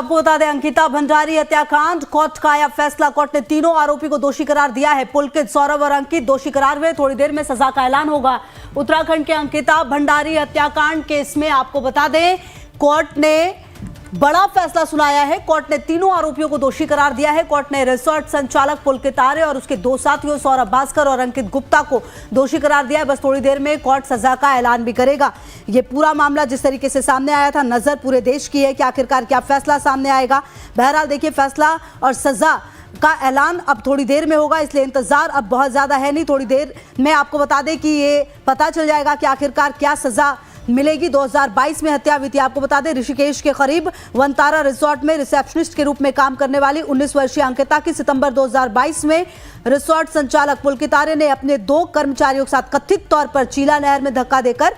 आपको बता दें, अंकिता भंडारी हत्याकांड, कोर्ट का आया फैसला। कोर्ट ने तीनों आरोपी को दोषी करार दिया है। पुलकित, सौरभ और अंकित दोषी करार हुए। थोड़ी देर में सजा का ऐलान होगा। उत्तराखंड के अंकिता भंडारी हत्याकांड केस में आपको बता दें, कोर्ट ने बड़ा फैसला सुनाया है। कोर्ट ने तीनों आरोपियों को दोषी करार दिया है। कोर्ट ने रिसोर्ट संचालक पुलकित आर्य और उसके दो साथियों सौरभ भास्कर और अंकित गुप्ता को दोषी करार दिया है। बस थोड़ी देर में कोर्ट सजा का ऐलान भी करेगा। ये पूरा मामला जिस तरीके से सामने आया था, नजर पूरे देश की है कि आखिरकार क्या फैसला सामने आएगा। बहरहाल देखिए, फैसला और सजा का ऐलान अब थोड़ी देर में होगा, इसलिए इंतजार अब बहुत ज्यादा है नहीं। थोड़ी देर में आपको बता दें कि ये पता चल जाएगा कि आखिरकार क्या सजा मिलेगी। 2022 में हत्या हुई थी। आपको बता दें, ऋषिकेश के करीब वनतारा रिसोर्ट में रिसेप्शनिस्ट के रूप में काम करने वाली 19 वर्षीय अंकिता की सितंबर 2022 में रिसोर्ट संचालक पुलकित आर्य ने अपने 2 कर्मचारियों के साथ कथित तौर पर चीला नहर में धक्का देकर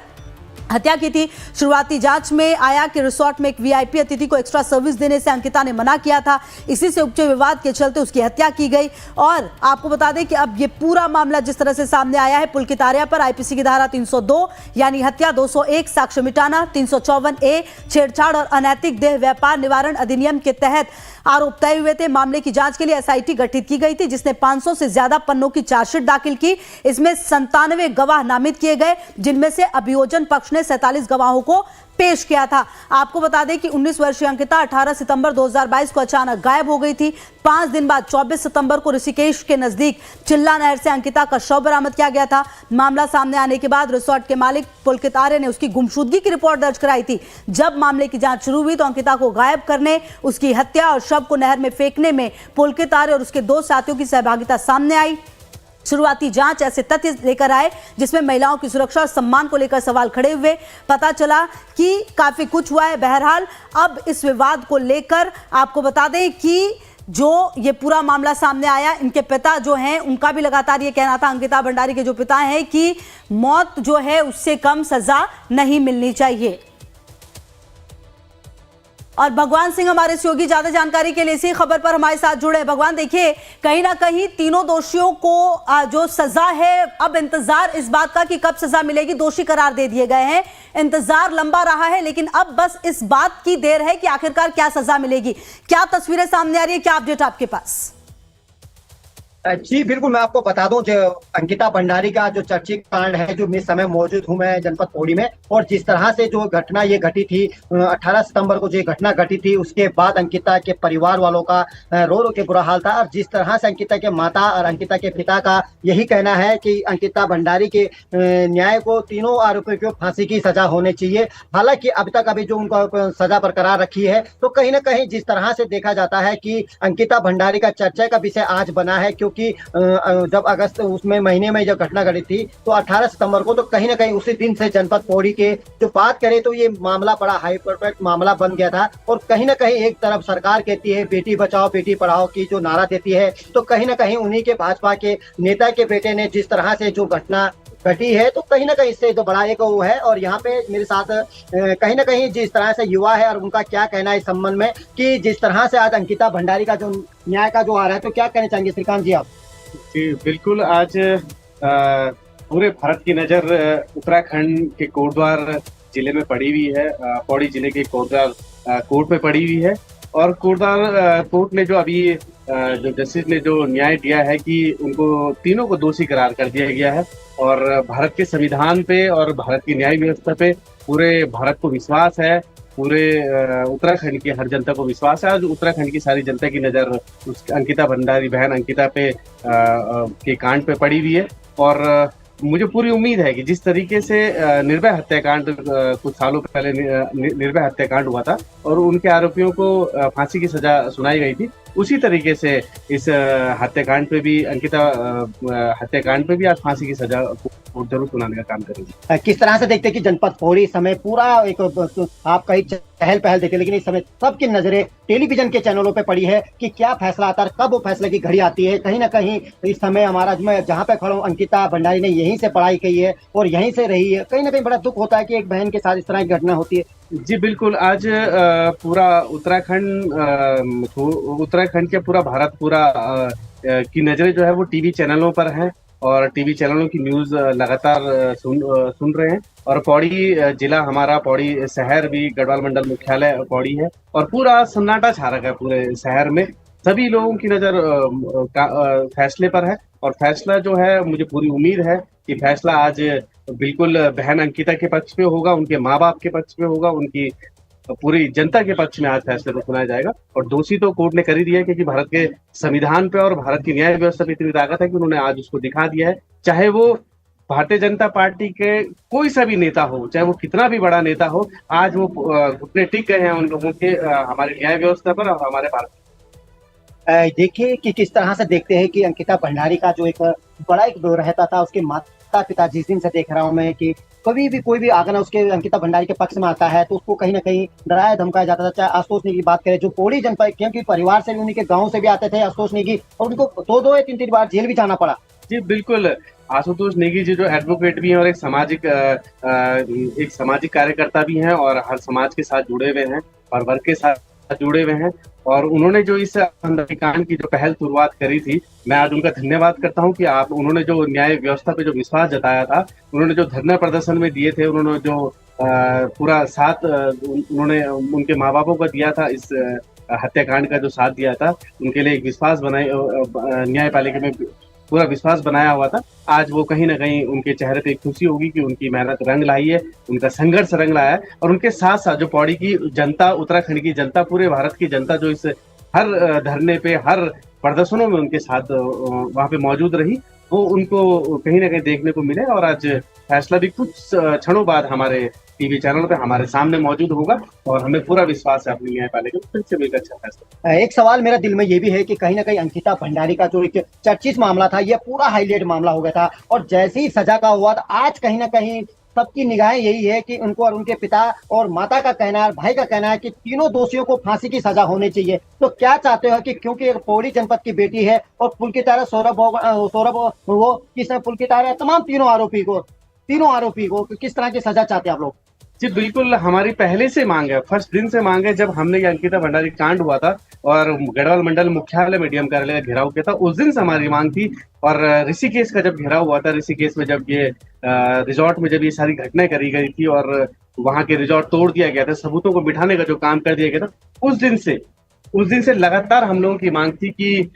हत्या की थी। शुरुआती जांच में आया कि रिसोर्ट में एक वीआईपी अतिथि को एक्स्ट्रा सर्विस देने से अंकिता ने मना किया था। इसी से उपजे विवाद के चलते उसकी हत्या की गई। और आपको बता दें कि अब ये पूरा मामला जिस तरह से सामने आया है, पुलकित आर्य पर आईपीसी की धारा 302 यानी हत्या, 201 साक्ष्य मिटाना, 354A छेड़छाड़ और अनैतिक देह व्यापार निवारण अधिनियम के तहत आरोप तय हुए थे। मामले की जांच के लिए एसआईटी गठित की गई थी, जिसने 500 से ज्यादा पन्नों की चार्जशीट दाखिल की। इसमें 97 गवाह नामित किए गए, जिनमें से अभियोजन पक्ष ने 47 गवाहों को पेश किया था। आपको बता दें कि 19 वर्षीय अंकिता 18 सितंबर 2022 को अचानक गायब हो गई थी। 5 दिन बाद 24 सितंबर को ऋषिकेश के नजदीक चिल्ला नहर से अंकिता का शव बरामद किया गया था। मामला सामने आने के बाद रिसोर्ट के मालिक पुलकित आर्य ने उसकी गुमशुदगी की रिपोर्ट दर्ज कराई थी। जब मामले की जांच शुरू हुई तो अंकिता को गायब करने, उसकी हत्या और शव को नहर में फेंकने में पुलकित आर्य और उसके 2 साथियों की सहभागिता सामने आई। शुरुआती जांच ऐसे तथ्य लेकर आए जिसमें महिलाओं की सुरक्षा और सम्मान को लेकर सवाल खड़े हुए। पता चला कि काफी कुछ हुआ है। बहरहाल अब इस विवाद को लेकर आपको बता दें कि जो ये पूरा मामला सामने आया, इनके पिता जो हैं उनका भी लगातार ये कहना था, अंकिता भंडारी के जो पिता हैं, कि मौत जो है उससे कम सजा नहीं मिलनी चाहिए। और भगवान सिंह हमारे सहयोगी ज्यादा जानकारी के लिए इसी खबर पर हमारे साथ जुड़े। भगवान, देखिए, कहीं ना कहीं तीनों दोषियों को जो सजा है, अब इंतजार इस बात का कि कब सजा मिलेगी। दोषी करार दे दिए गए हैं, इंतजार लंबा रहा है, लेकिन अब बस इस बात की देर है कि आखिरकार क्या सजा मिलेगी। क्या तस्वीरें सामने आ रही है, क्या अपडेट आपके पास? जी बिल्कुल, मैं आपको बता दूं, जो अंकिता भंडारी का जो चर्चित कांड है, जो इस समय मौजूद हूं मैं जनपद पौड़ी में, और जिस तरह से जो घटना ये घटी थी 18 सितंबर को जो घटना घटी थी, उसके बाद अंकिता के परिवार वालों का रो रो के बुरा हाल था। और जिस तरह से अंकिता के माता और अंकिता के पिता का यही कहना है कि अंकिता भंडारी के न्याय को तीनों आरोपियों को फांसी की सजा होनी चाहिए। हालांकि अब तक अभी जो उनको सजा बरकरार रखी है, तो कहीं ना कहीं जिस तरह से देखा जाता है कि अंकिता भंडारी का चर्चा का विषय आज बना है, क्योंकि जब अगस्त उसमें महीने में जब घटना घटी थी तो 18 सितंबर को, तो कहीं ना कहीं उसी दिन से जनपद पौड़ी के जो बात करें तो ये मामला बड़ा हाई प्रोफाइल मामला बन गया था। और कहीं ना कहीं एक तरफ सरकार कहती है बेटी बचाओ बेटी पढ़ाओ की जो नारा देती है, तो कहीं ना कहीं उन्हीं के भाजपा के नेता के बेटे ने जिस तरह से जो घटना घटी है, तो कहीं ना कहीं इससे तो बड़ा एक वो है। और यहाँ पे मेरे साथ कहीं ना कहीं जिस तरह से युवा है और उनका क्या कहना है इस संबंध में, कि जिस तरह से आज अंकिता भंडारी का जो न्याय का जो आ रहा है, तो क्या कहना चाहेंगे श्रीकांत जी आप? जी बिल्कुल, आज पूरे भारत की नजर उत्तराखंड के कोटद्वार जिले में पड़ी हुई है। पौड़ी जिले के कोटद्वार कोर्ट में पड़ी हुई है। और कोटद्वार कोर्ट ने जो अभी जो जस्टिस ने जो न्याय दिया है कि उनको तीनों को दोषी करार कर दिया गया है। और भारत के संविधान पे और भारत की न्याय व्यवस्था पे पूरे भारत को विश्वास है, पूरे उत्तराखंड की हर जनता को विश्वास है। आज उत्तराखंड की सारी जनता की नज़र उस अंकिता भंडारी बहन अंकिता पे के कांड पे पड़ी हुई है। और मुझे पूरी उम्मीद है कि जिस तरीके से निर्भया हत्याकांड कुछ सालों पहले निर्भया हत्याकांड हुआ था और उनके आरोपियों को फांसी की सजा सुनाई गई थी, उसी तरीके से इस हत्याकांड पे भी अंकिता हत्याकांड पे भी आज फांसी की सजा जरूर सुनाने का काम करेंगे। किस तरह से देखते हैं कि जनपद पौड़ी इस समय पूरा एक आप कहीं चहल पहल देखे, लेकिन इस समय सबकी नजरें टेलीविजन के चैनलों पे पड़ी है कि क्या फैसला आता है, कब वो फैसले की घड़ी आती है। कहीं ना कहीं इस समय हमारा, मैं जहाँ पे खड़ा हूँ, अंकिता भंडारी ने यहीं से पढ़ाई की है और यहीं से रही है। कहीं ना कहीं बड़ा दुख होता है कि एक बहन के साथ इस तरह की घटना होती है। जी बिल्कुल, आज पूरा उत्तराखंड के पूरा भारत पूरा की नजरें जो है वो टीवी चैनलों पर हैं। और टीवी चैनलों की न्यूज लगातार सुन रहे हैं। और पौड़ी जिला हमारा, पौड़ी शहर भी गढ़वाल मंडल मुख्यालय पौड़ी है और पूरा सन्नाटा छा रखा है पूरे शहर में। सभी लोगों की नजर फैसले पर है और फैसला जो है, मुझे पूरी उम्मीद है कि फैसला आज बिल्कुल बहन अंकिता के पक्ष पे होगा, उनके माँ बाप के पक्ष पे होगा, उनकी पूरी जनता के पक्ष में आज फैसले को सुनाया जाएगा। और दोषी तो कोर्ट ने कर ही दिया है, क्योंकि भारत के संविधान पे और भारत की न्याय व्यवस्था पे इतनी ताकत है कि उन्होंने आज उसको दिखा दिया है। चाहे वो भारतीय जनता पार्टी के कोई सा भी नेता हो, चाहे वो कितना भी बड़ा नेता हो, आज वो घुटने टिक गए हैं उन लोगों के हमारी न्याय व्यवस्था पर और हमारे भारत। देखिए कि किस तरह से देखते हैं कि अंकिता भंडारी का जो एक बड़ा एक दौर रहता था, उसके माता पिता जिस दिन से देख रहा हूं मैं कि कभी भी कोई भी आकर उसके अंकिता भंडारी के पक्ष में आता है तो उसको कहीं ना कहीं डराया धमकाया जाता था। चाहे आशुतोष नेगी की बात करें, जो पौड़ी जनपद, क्योंकि परिवार से भी उन्हीं के गाँव से भी आते थे आशुतोष नेगी, और उनको दो या तीन बार जेल भी जाना पड़ा। जी बिल्कुल, आशुतोष नेगी जी जो एडवोकेट भी हैं और एक सामाजिक कार्यकर्ता भी हैं और हर समाज के साथ जुड़े हुए हैं और वर्ग के साथ जुड़े हुए हैं। और उन्होंने जो इस कांड की जो पहल शुरुआत करी थी, मैं आज उनका धन्यवाद करता हूं कि उन्होंने जो न्याय व्यवस्था पे जो विश्वास जताया था, उन्होंने जो धरना प्रदर्शन में दिए थे, उन्होंने जो पूरा साथ उन्होंने उनके माँ बापों का दिया था, इस हत्याकांड का जो साथ दिया था, उनके लिए एक विश्वास न्यायपालिका में पूरा विश्वास बनाया हुआ था। आज वो कहीं ना कहीं उनके चेहरे पे खुशी होगी कि उनकी मेहनत रंग लाई है, उनका संघर्ष रंग लाया है। और उनके साथ साथ जो पौड़ी की जनता, उत्तराखंड की जनता, पूरे भारत की जनता जो इस हर धरने पे, हर प्रदर्शनों में उनके साथ वहां पे मौजूद रही, वो उनको कहीं ना कहीं देखने को मिले। और आज फैसला भी कुछ क्षणों बाद हमारे टीवी चैनल पे हमारे सामने मौजूद होगा और हमें पूरा विश्वास है अपनी न्यायपालिका को फिर से मिलकर अच्छा फैसला। एक सवाल मेरा दिल में ये भी है कि कहीं ना कहीं अंकिता भंडारी का जो एक चर्चित मामला था, ये पूरा हाईलाइट मामला हो गया था और जैसे ही सजा का हुआ था, आज कहीं ना कहीं सबकी निगाहें यही है कि उनको और उनके पिता और माता का कहना है, भाई का कहना है कि तीनों दोषियों को फांसी की सजा होनी चाहिए। तो क्या चाहते हो कि क्योंकि एक पौड़ी जनपद की बेटी है और पुलकित सौरभ वो किस पुलकित तमाम तीनों आरोपी को किस तरह की सजा चाहते हैं आप लोग? जी बिल्कुल, हमारी पहले से मांग है, फर्स्ट दिन से मांग है। जब हमने ये अंकिता भंडारी कांड हुआ था और गढ़वाल मंडल मुख्यालय में डीएम कार्यालय का घेराव किया था, उस दिन से हमारी मांग थी। और ऋषिकेश का जब घेराव हुआ था, ऋषिकेश में जब ये रिजॉर्ट में जब ये सारी घटनाएं करी गई थी और वहां के रिजॉर्ट तोड़ दिया गया था, सबूतों को बिठाने का जो काम कर दिया गया था, उस दिन से लगातार हम लोगों की मांग थी कि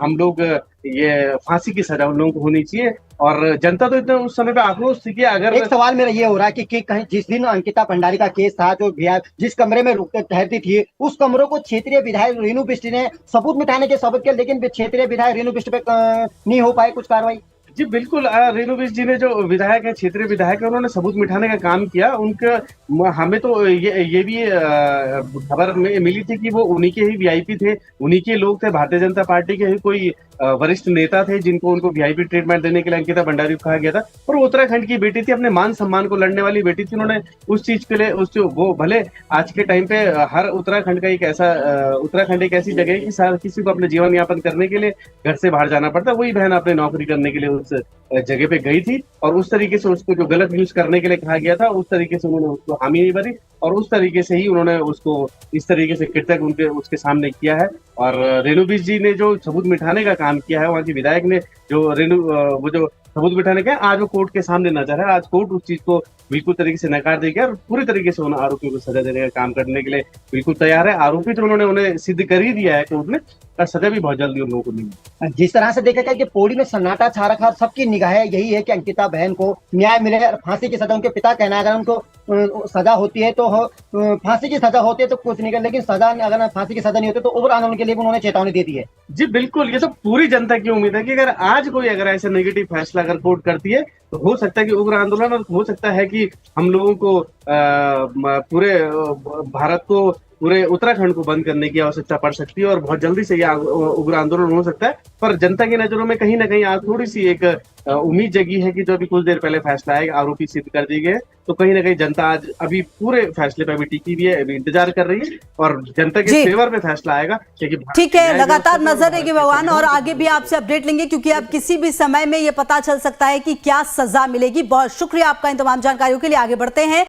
हम लोग ये फांसी की सजा उन लोगों को होनी चाहिए। और जनता तो इतना उस समय पे आक्रोश थी कि अगर एक सवाल मेरा ये हो रहा है कि कहीं जिस दिन अंकिता भंडारी का केस था, जो जिस कमरे में ठहरती थी, उस कमरों को क्षेत्रीय विधायक रेणु बिष्ट ने सबूत मिटाने के सबूत किया, लेकिन क्षेत्रीय विधायक रेणु बिष्ट पे नहीं हो पाए कुछ कार्रवाई। जी बिल्कुल, रेणु बिष्ट जी ने जो विधायक है, क्षेत्रीय विधायक है, उन्होंने सबूत मिटाने का काम किया। उनका हमें तो ये भी खबर मिली थी कि वो उन्हीं के ही वीआईपी थे, उन्हीं के लोग थे, भारतीय जनता पार्टी के ही कोई वरिष्ठ नेता थे जिनको उनको वीआईपी ट्रीटमेंट देने के लिए अंकिता भंडारी को कहा गया था। और वो उत्तराखंड की बेटी थी, अपने मान सम्मान को लड़ने वाली बेटी थी। उन्होंने उस चीज के लिए वो भले आज के टाइम पे हर उत्तराखंड एक ऐसी जगह है कि किसी को अपने जीवन यापन करने के लिए घर से बाहर जाना पड़ता है। वही बहन अपने नौकरी करने के लिए उस जगह पे गई थी और उस तरीके से उसको जो गलत यूज करने के लिए कहा गया था, उस तरीके से उन्होंने उसको हामी नहीं भरी और उस तरीके से ही उन्होंने उसको इस तरीके से कृतज्ञ उसके सामने किया है। और रेणु बिष्ट जी ने जो सबूत मिटाने का काम किया है, वहाँ के विधायक ने जो वो जो सबूत मिटाने का, आज वो कोर्ट के सामने नजर है। आज कोर्ट उस चीज को बिल्कुल तरीके से नकार देगी और पूरी तरीके से उन आरोपियों को सजा देने का काम करने के लिए बिल्कुल तैयार है। आरोपी तो उन्होंने उन्हें सिद्ध कर ही दिया है कोर्ट में, सजा भी बहुत जल्दी उन लोगों को मिली। जिस तरह से देखा कि पौड़ी में सन्नाटा छा रखा, सबकी निगाहें यही है कि अंकिता बहन को न्याय मिले और फांसी की सजा। उनके पिता कहना है अगर उनको सजा होती है तो फांसी की सजा होती है तो कुछ नहीं कर, लेकिन सजा अगर फांसी की सजा नहीं होती तो उग्र आंदोलन के लिए भी उन्होंने चेतावनी दे दी है। जी बिल्कुल, ये तो पूरी जनता की उम्मीद है कि अगर आज कोई ऐसा नेगेटिव फैसला अगर कोर्ट करती है तो हो सकता है कि उग्र आंदोलन, और हो सकता है कि हम लोगों को पूरे भारत को, पूरे उत्तराखंड को बंद करने की आवश्यकता पड़ सकती है और बहुत जल्दी से यह उग्र आंदोलन हो सकता है। पर जनता की नजरों में कहीं ना कहीं आज थोड़ी सी एक उम्मीद जगी है कि जो अभी कुछ देर पहले फैसला आएगा, आरोपी सिद्ध कर दिए गए, तो कहीं ना कहीं जनता आज अभी पूरे फैसले पे अभी टिकी हुई है, अभी इंतजार कर रही है और जनता के फेवर में फैसला आएगा। ठीक है, लगातार नजर रहेगी भगवान और आगे भी आपसे अपडेट लेंगे, क्योंकि अब किसी भी समय में ये पता चल सकता है कि क्या सजा मिलेगी। बहुत शुक्रिया आपका इन तमाम जानकारियों के लिए। आगे बढ़ते हैं।